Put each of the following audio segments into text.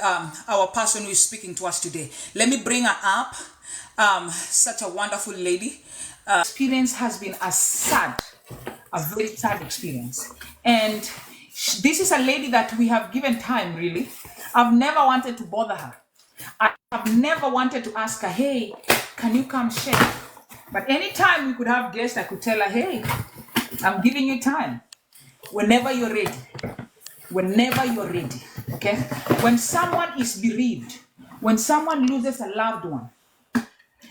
our person who is speaking to us today. Let me bring her up. Such a wonderful lady. Experience has been a very sad experience. And this is a lady that we have given time, really. I've never wanted to bother her. I have never wanted to ask her, hey, can you come share? But anytime we could have guests, I could tell her, hey, I'm giving you time. Whenever you're ready. Whenever you're ready. Okay? When someone is bereaved, when someone loses a loved one,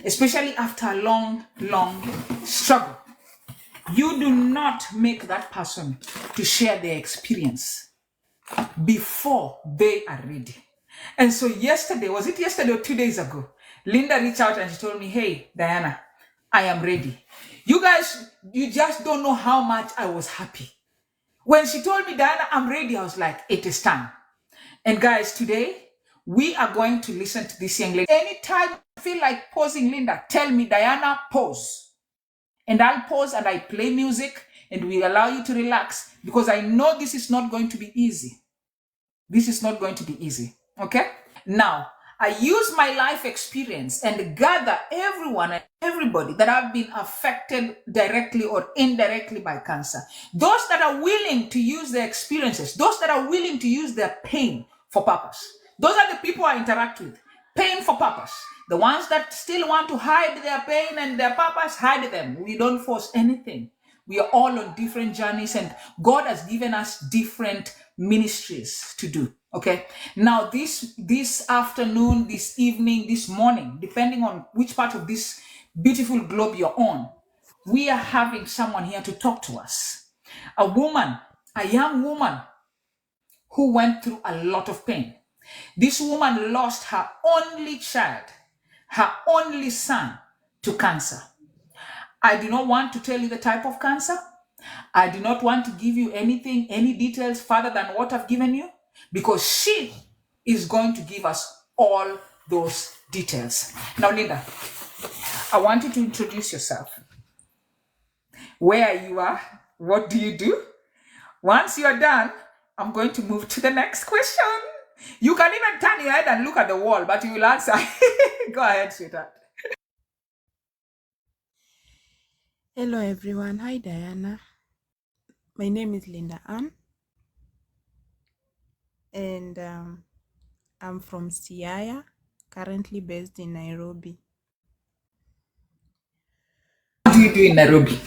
especially after a long, long struggle, you do not make that person to share their experience before they are ready. And so yesterday, was it yesterday or 2 days ago, Linda reached out and she told me, hey, Diana, I am ready. You guys, you just don't know how much I was happy. When she told me, Diana, I'm ready, I was like, it is time. And guys, today, we are going to listen to this young lady. Anytime you feel like pausing, Linda, tell me, Diana, pause. And I'll pause and I play music and we allow you to relax because I know this is not going to be easy. This is not going to be easy, okay? Now, I use my life experience and gather everyone and everybody that have been affected directly or indirectly by cancer. Those that are willing to use their experiences, those that are willing to use their pain for purpose. Those are the people I interact with. Pain for purpose. The ones that still want to hide their pain and their purpose, hide them. We don't force anything. We are all on different journeys and God has given us different ministries to do. Okay. Now this afternoon, this evening, this morning, depending on which part of this beautiful globe you're on, we are having someone here to talk to us. A woman, a young woman who went through a lot of pain. This woman lost her only child, her only son, to cancer. I do not want to tell you the type of cancer. I do not want to give you anything, any details further than what I've given you, because she is going to give us all those details. Now, Linda, I want you to introduce yourself. Where you are, what do you do? Once you are done, I'm going to move to the next question. You can even turn your head and look at the wall, but you will answer. Go ahead, sweetheart. Hello everyone. Hi Diana. My name is Linda Ann and I'm from Siaya, currently based in Nairobi. What do you do in Nairobi?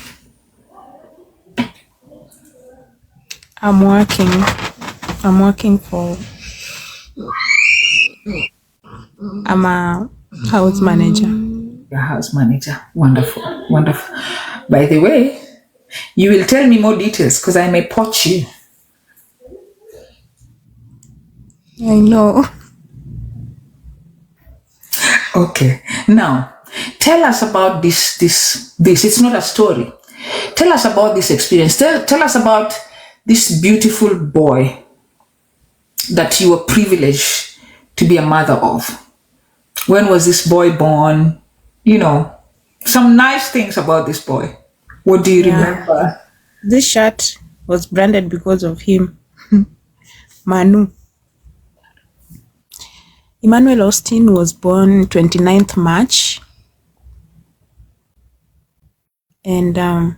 I'm working for I'm a house manager. Your house manager. Wonderful. Wonderful. By the way, you will tell me more details because I may poach you. I know. Okay. Now, tell us about this. It's not a story. Tell us about this experience. Tell us about this beautiful boy that you were privileged to be a mother of. When was this boy born? You know, some nice things about this boy. What do you remember? This shirt was branded because of him. Manu. Emmanuel Austin was born 29th March and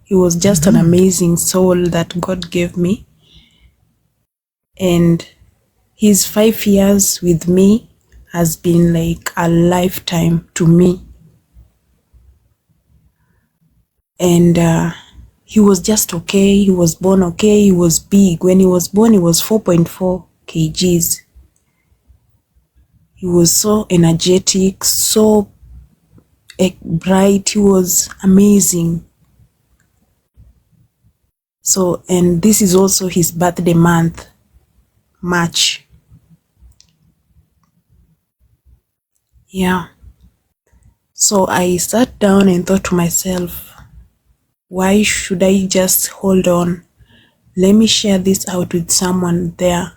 he was just an amazing soul that God gave me. And his 5 years with me has been like a lifetime to me. And he was just okay. He was born okay. He was big. When he was born, he was 4.4 kgs. He was so energetic, so bright. He was amazing. So, and this is also his birthday month, March. Yeah. So I sat down and thought to myself, why should I just hold on? Let me share this out with someone there.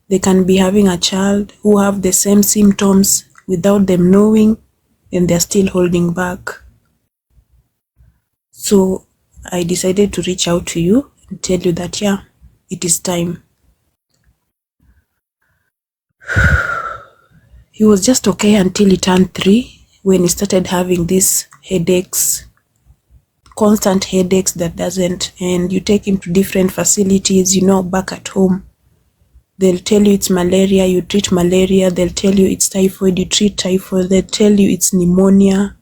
They can be having a child who have the same symptoms without them knowing, and they're still holding back. So I decided to reach out to you and tell you that, yeah, it is time. He was just okay until he turned 3, when he started having these headaches, constant headaches that doesn't, and you take him to different facilities, back at home. They'll tell you it's malaria, you treat malaria. They'll tell you it's typhoid, you treat typhoid. They'll tell you it's pneumonia.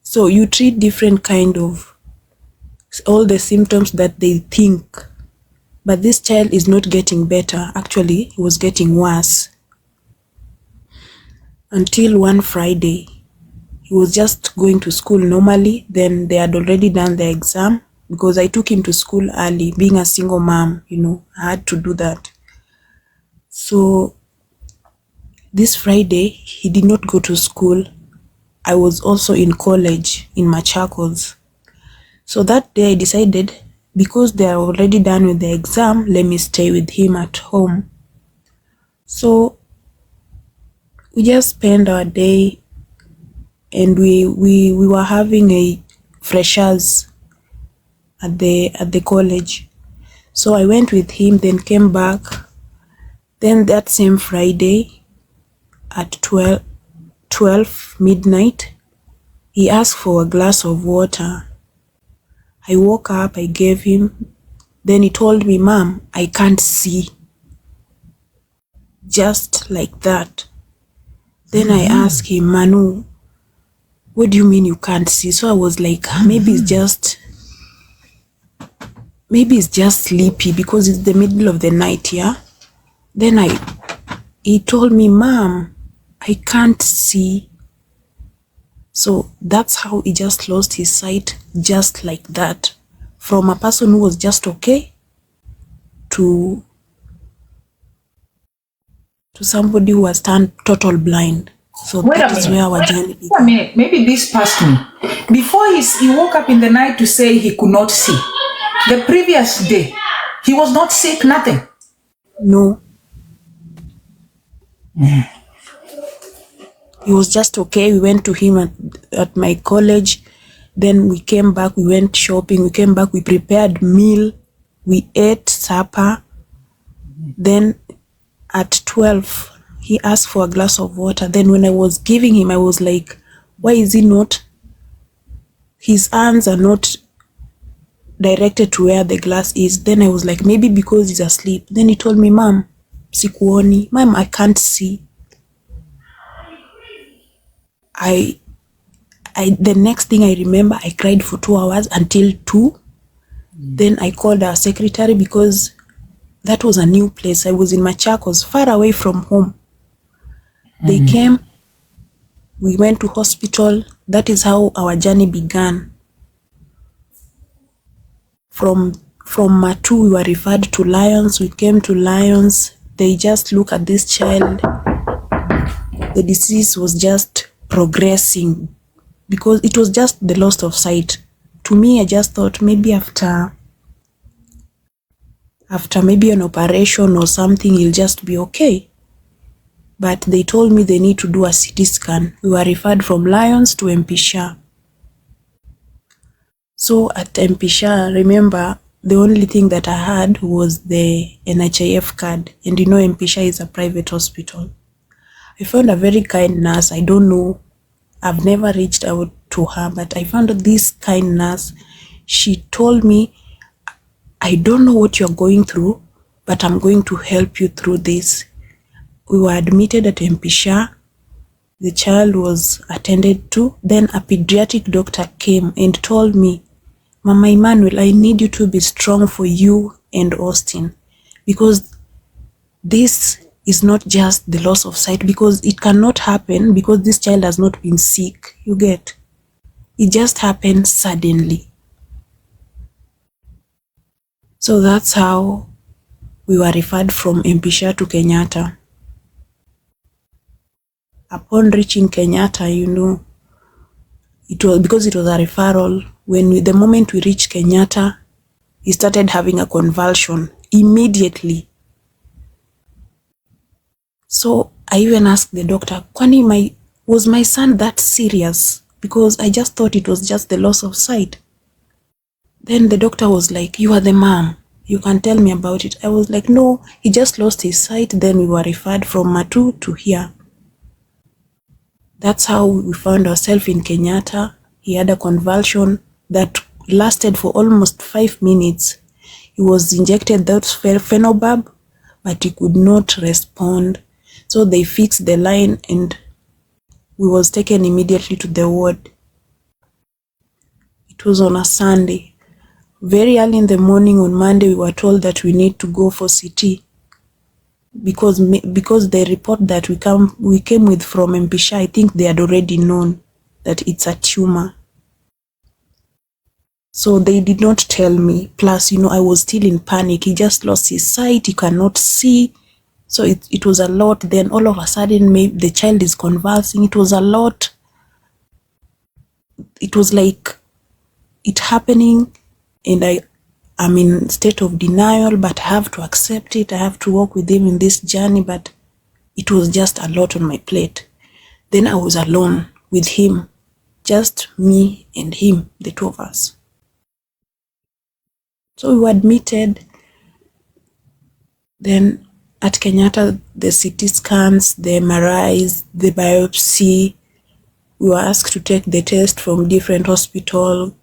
So you treat different kind of, all the symptoms that they think. But this child is not getting better. Actually, he was getting worse. Until one Friday, he was just going to school normally. Then they had already done the exam, because I took him to school early. Being a single mom, I had to do that. So this Friday, he did not go to school. I was also in college in Machakos. So that day I decided, because they are already done with the exam, let me stay with him at home. So we just spent our day, and we were having a freshers at the college. So I went with him, then came back. Then that same Friday at 12 midnight, he asked for a glass of water. I woke up, I gave him. Then he told me, "Mom, I can't see." Just like that. Then I asked him, "Manu, what do you mean you can't see?" So I was like, maybe it's just sleepy, because it's the middle of the night, yeah? Then he told me, "Mom, I can't see." So that's how he just lost his sight, just like that. From a person who was just okay to somebody who has turned total blind. So Wait that a is minute. where our journey Wait a minute. Maybe this passed me. Before he woke up in the night to say he could not see. The previous day, he was not sick, nothing. No. He was just okay. We went to him at my college. Then we came back, we went shopping, we came back, we prepared meal, we ate supper. Then at 12, he asked for a glass of water. Then when I was giving him, I was like, why is he not, his hands are not directed to where the glass is. Then I was like, maybe because he's asleep. Then he told me, "Mom, sikuoni. Mom, I can't see." The next thing I remember, I cried for 2 hours until 2. Then I called our secretary, because that was a new place. I was in Machakos, far away from home. They came, we went to hospital. That is how our journey began. From Matu, we were referred to Lions. We came to Lions. They just look at this child. The disease was just progressing, because it was just the loss of sight. To me, I just thought maybe after maybe an operation or something, he'll just be okay. But they told me they need to do a CT scan. We were referred from Lions to Mpisha. So at Mpisha, remember, the only thing that I had was the NHIF card. And Mpisha is a private hospital. I found a very kind nurse. I don't know, I've never reached out to her, but I found this kind nurse. She told me, "I don't know what you're going through, but I'm going to help you through this." We were admitted at Mpisha. The child was attended to. Then a pediatric doctor came and told me, "Mama Emmanuel, I need you to be strong for you and Austin, because this is not just the loss of sight, because it cannot happen, because this child has not been sick. You get? It just happened suddenly." So that's how we were referred from Mpisha to Kenyatta. Upon reaching Kenyatta, it was because it was a referral. The moment we reached Kenyatta, he started having a convulsion immediately. So I even asked the doctor, "Kwani was my son that serious?" Because I just thought it was just the loss of sight. Then the doctor was like, "You are the mom. You can tell me about it. I was like, no, he just lost his sight. Then we were referred from Matu to here. That's how we found ourselves in Kenyatta. He had a convulsion that lasted for almost 5 minutes. He was injected that phenobab, but he could not respond. So they fixed the line and we was taken immediately to the ward. It was on a Sunday. Very early in the morning on Monday, we were told that we need to go for CT because the report that we came with from Mpisha, I think they had already known that it's a tumor. So they did not tell me. Plus, I was still in panic. He just lost his sight. He cannot see. So it was a lot. Then all of a sudden, maybe the child is convulsing. It was a lot. It was like it happening, and I'm in state of denial, but I have to accept it. I have to walk with him in this journey, but it was just a lot on my plate. Then I was alone with him, just me and him, the two of us. So we were admitted. Then at Kenyatta, the CT scans, the MRIs, the biopsy, we were asked to take the test from different hospitals.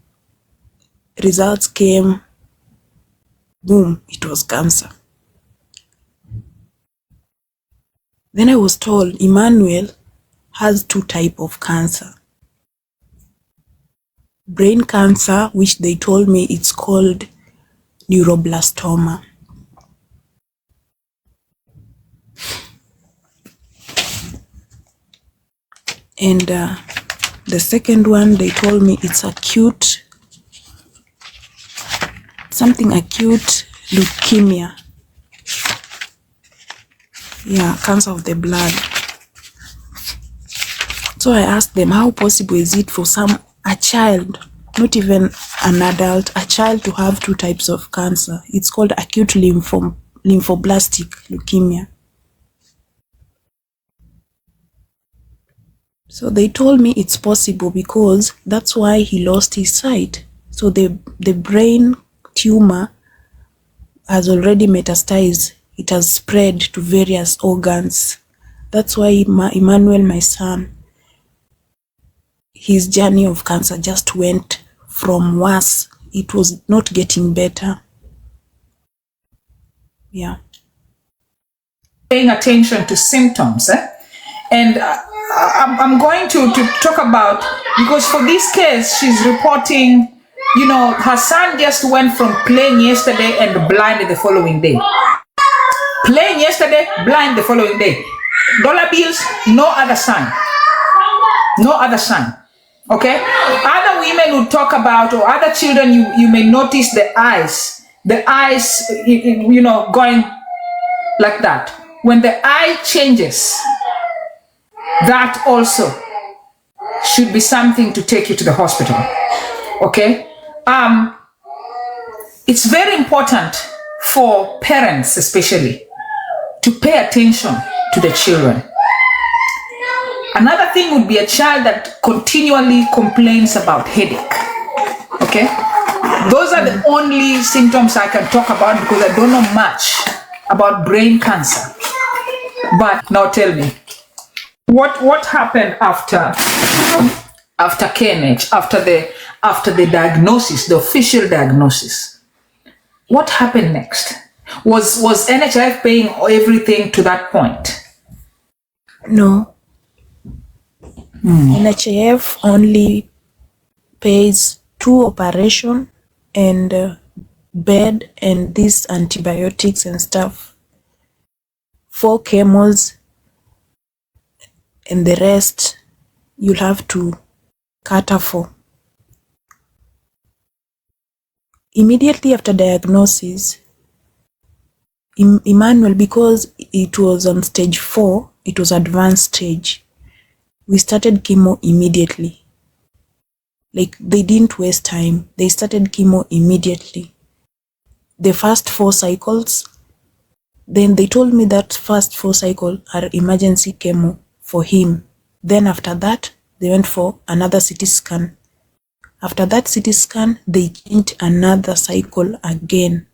Results came, boom, it was cancer. Then I was told Emmanuel has 2 types of cancer. Brain cancer, which they told me it's called neuroblastoma. And the second one, they told me it's acute leukemia. Yeah, cancer of the blood. So I asked them, how possible is it for a child, not even an adult, a child to have 2 types of cancer? It's called acute lymphoblastic leukemia. So they told me it's possible because that's why he lost his sight. So the brain tumor has already metastasized. It has spread to various organs. That's why Emmanuel, my son, his journey of cancer just went from worse. It was not getting better. Yeah. Paying attention to symptoms. And I'm going to talk about, because for this case, she's reporting, her son just went from playing yesterday and blind the following day. Playing yesterday, blind the following day. Dollar bills, no other sign. No other sign. Okay? Other women would talk about, or other children, you may notice the eyes, going like that. When the eye changes, that also should be something to take you to the hospital. Okay? It's very important for parents especially to pay attention to the children. Another thing would be a child that continually complains about headache. Okay? Those are the only symptoms I can talk about because I don't know much about brain cancer. But now tell me, what happened after KNH, after the diagnosis, the official diagnosis? What happened next? Was NHIF paying everything to that point? No. NHIF only pays 2 operations and bed and these antibiotics and stuff, 4 chemos, and the rest you'll have to cater for. Immediately after diagnosis, Emmanuel, because it was on stage 4, it was advanced stage, we started chemo immediately. Like, they didn't waste time. They started chemo immediately. The first 4 cycles, then they told me that first 4 cycles are emergency chemo for him. Then after that, they went for another CT scan. After that CT scan, they changed another cycle again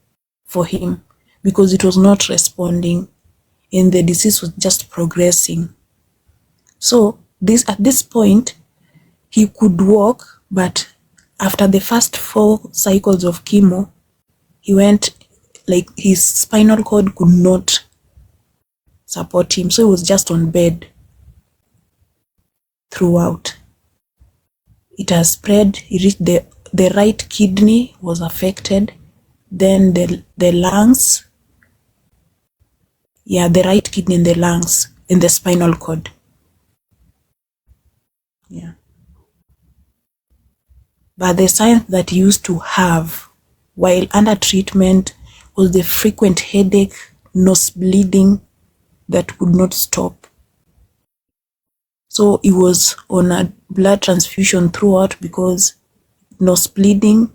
for him because it was not responding and the disease was just progressing. So at this point, he could walk, but after the first 4 cycles of chemo, he went, like, his spinal cord could not support him. So he was just on bed throughout. It has spread. He reached the right kidney was affected. Then the lungs. Yeah, the right kidney and the lungs and the spinal cord. Yeah. But the signs that he used to have while under treatment was the frequent headache, nose bleeding that could not stop. So he was on a blood transfusion throughout because nose bleeding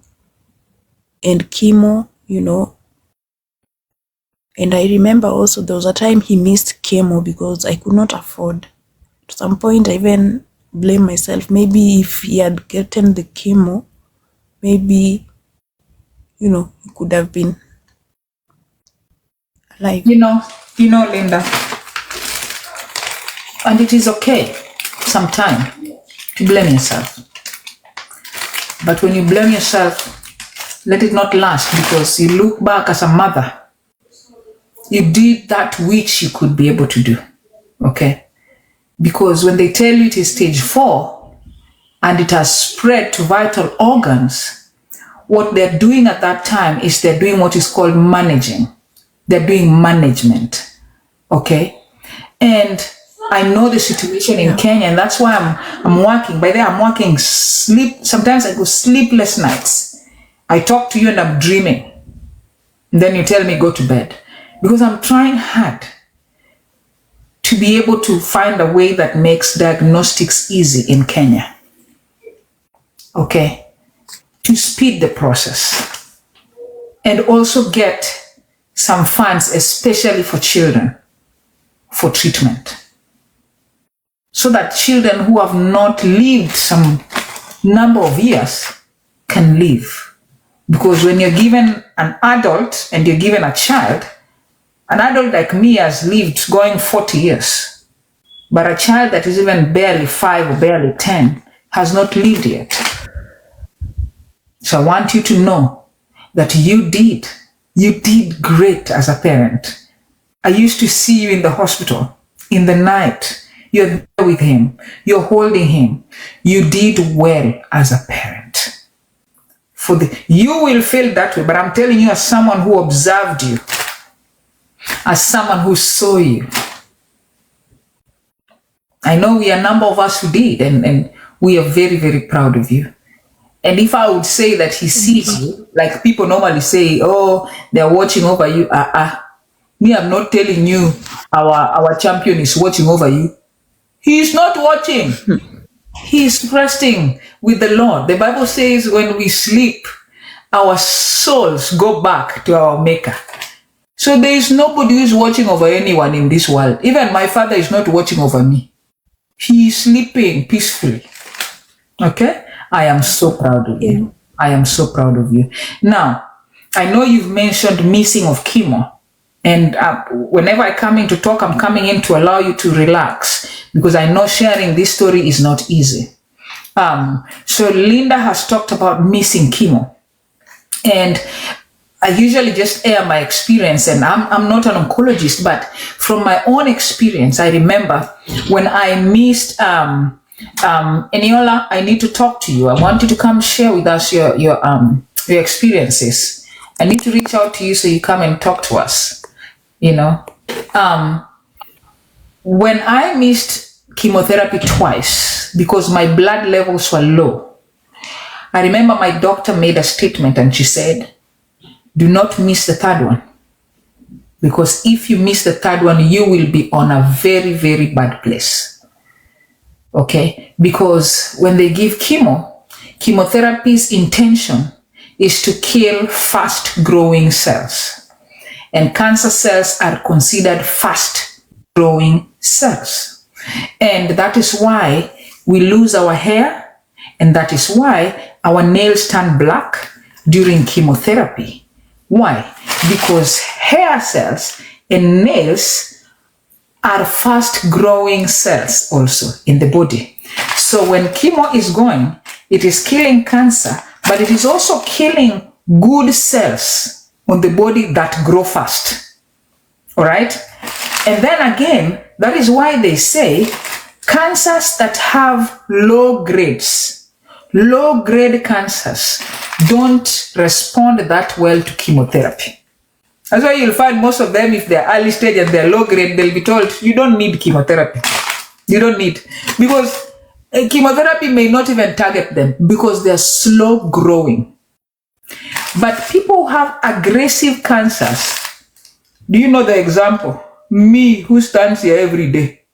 and chemo, And I remember also there was a time he missed chemo because I could not afford. At some point, I even blame myself. Maybe if he had gotten the chemo, maybe, he could have been alive. Linda, and it is okay sometimes to blame yourself. But when you blame yourself, let it not last, because you look back as a mother, you did that which you could be able to do. Okay? Because when they tell you it is stage 4 and it has spread to vital organs, what they're doing at that time is they're doing what is called managing. They're doing management. Okay? And I know the situation in Kenya, and that's why I'm working. By then I'm working sometimes I go sleepless nights. I talk to you and I'm dreaming. And then you tell me go to bed. Because I'm trying hard to be able to find a way that makes diagnostics easy in Kenya. Okay? To speed the process. And also get some funds, especially for children, for treatment. So that children who have not lived some number of years can live. Because when you're given an adult and you're given a child, an adult like me has lived going 40 years. But a child that is even barely 5 or barely 10 has not lived yet. So I want you to know that you did great as a parent. I used to see you in the hospital in the night. You're there with him. You're holding him. You did well as a parent. You will feel that way, but I'm telling you as someone who observed you, as someone who saw you. I know we are a number of us who did, and we are very, very proud of you. And if I would say that he sees you, like people normally say, oh, they're watching over you. Me, I'm not telling you our champion is watching over you. He is not watching. He is resting with the Lord. The Bible says when we sleep, our souls go back to our Maker. So there is nobody who is watching over anyone in this world. Even my father is not watching over me. He is sleeping peacefully. Okay? I am so proud of you. I am so proud of you. Now, I know you've mentioned missing of chemo. And whenever I come in to talk, I'm coming in to allow you to relax, because I know sharing this story is not easy. So Linda has talked about missing chemo. And I usually just air my experience, and I'm not an oncologist, but from my own experience, I remember when I missed, Eniola, I need to talk to you. I want you to come share with us your experiences. I need to reach out to you so you come and talk to us. When I missed chemotherapy twice because my blood levels were low, I remember my doctor made a statement and she said, do not miss the third one. Because if you miss the third one, you will be on a very, very bad place. Okay? Because when they give chemotherapy's intention is to kill fast-growing cells. And cancer cells are considered fast-growing cells. And that is why we lose our hair, and that is why our nails turn black during chemotherapy. Why? Because hair cells and nails are fast growing cells also in the body. So when chemo is going, it is killing cancer, but it is also killing good cells on the body that grow fast. All right? And then again, that is why they say cancers that have low grades, low grade cancers don't respond that well to chemotherapy. That's why you'll find most of them, if they're early stage and they're low grade, they'll be told, you don't need chemotherapy. You don't need. Because chemotherapy may not even target them because they're slow growing. But people who have aggressive cancers, do you know the example? Me, who stands here every day.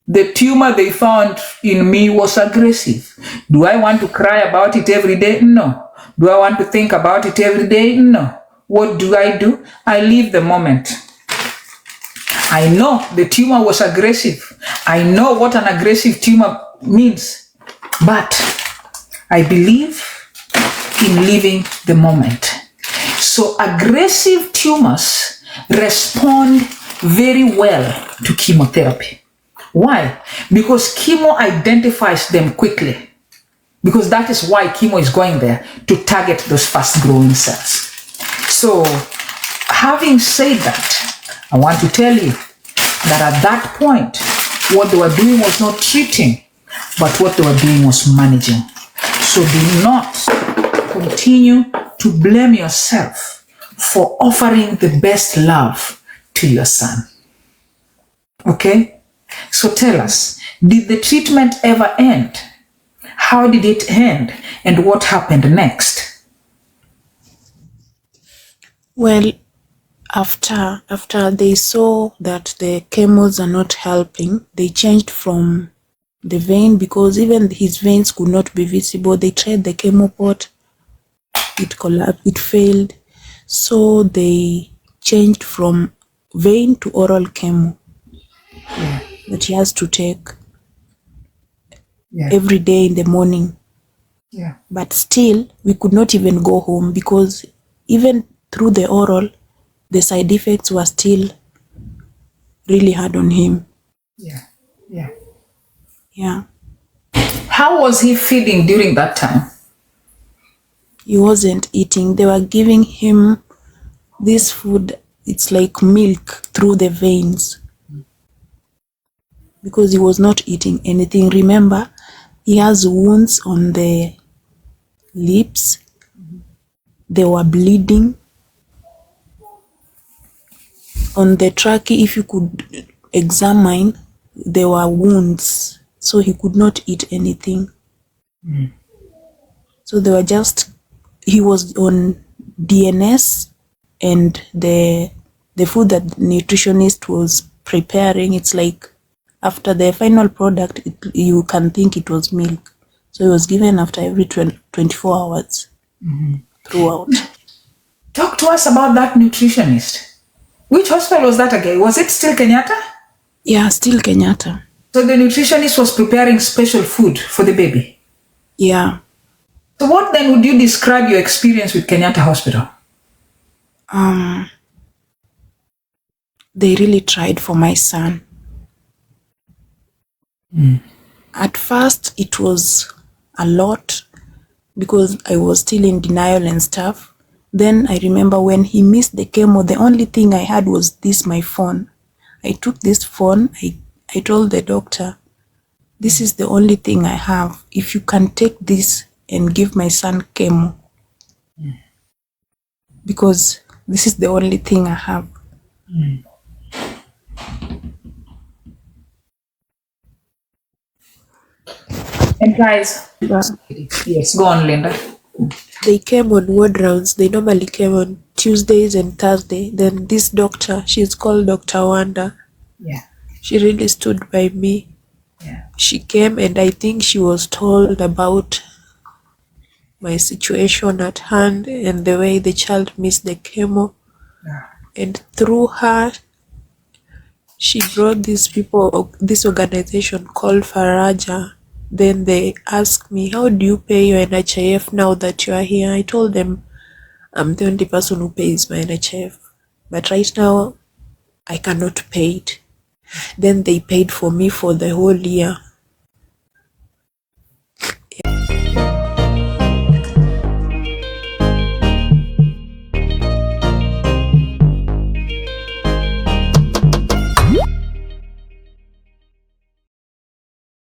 The tumor they found in me was aggressive. Do I want to cry about it every day? No. Do I want to think about it every day? No. What do? I live the moment. I know the tumor was aggressive. I know what an aggressive tumor means. But I believe in living the moment. So aggressive tumors respond very well to chemotherapy. Why? Because chemo identifies them quickly. Because that is why chemo is going there, to target those fast growing cells. So, having said that, I want to tell you that at that point, what they were doing was not treating, but what they were doing was managing. So do not continue to blame yourself for offering the best love to your son. Okay? So tell us, did the treatment ever end? How did it end? And what happened next? Well, after they saw that the chemos are not helping, they changed from the vein, because even his veins could not be visible. They tried the chemo pot, it collapsed, it failed. So they changed from vein to oral chemo that he has to take every day in the morning. But still, we could not even go home, because even through the oral, the side effects were still really hard on him. Yeah. How was he feeling during that time? He wasn't eating. They were giving him this food, it's like milk through the veins, because he was not eating anything. Remember, he has wounds on the lips. They were bleeding. On the trachea, if you could examine, there were wounds, so he could not eat anything. So they were just, he was on DNS, and the food that the nutritionist was preparing, it's like after the final product, you can think it was milk. So it was given after every 24 hours throughout. Talk to us about that nutritionist. Which hospital was that again? Was it still Kenyatta? Yeah, still Kenyatta. So the nutritionist was preparing special food for the baby? Yeah. So what then would you describe your experience with Kenyatta Hospital? They really tried for my son. At first, it was a lot, because I was still in denial and stuff. Then I remember when he missed the chemo, the only thing I had was my phone. I took this phone, I told the doctor, this is the only thing I have. If you can take this and give my son chemo, because this is the only thing I have. And guys, yes, go on, Linda. They came on ward rounds. They normally came on Tuesdays and Thursday. Then this doctor, she's called Dr. Wanda. Yeah. She really stood by me. Yeah. She came, and I think she was told about my situation at hand and the way the child missed the chemo. Yeah. And through her, she brought these people, this organization called Faraja. Then they asked me, how do you pay your NHIF now that you are here? I told them, I'm the only person who pays my NHF. But right now, I cannot pay it. Then they paid for me for the whole year.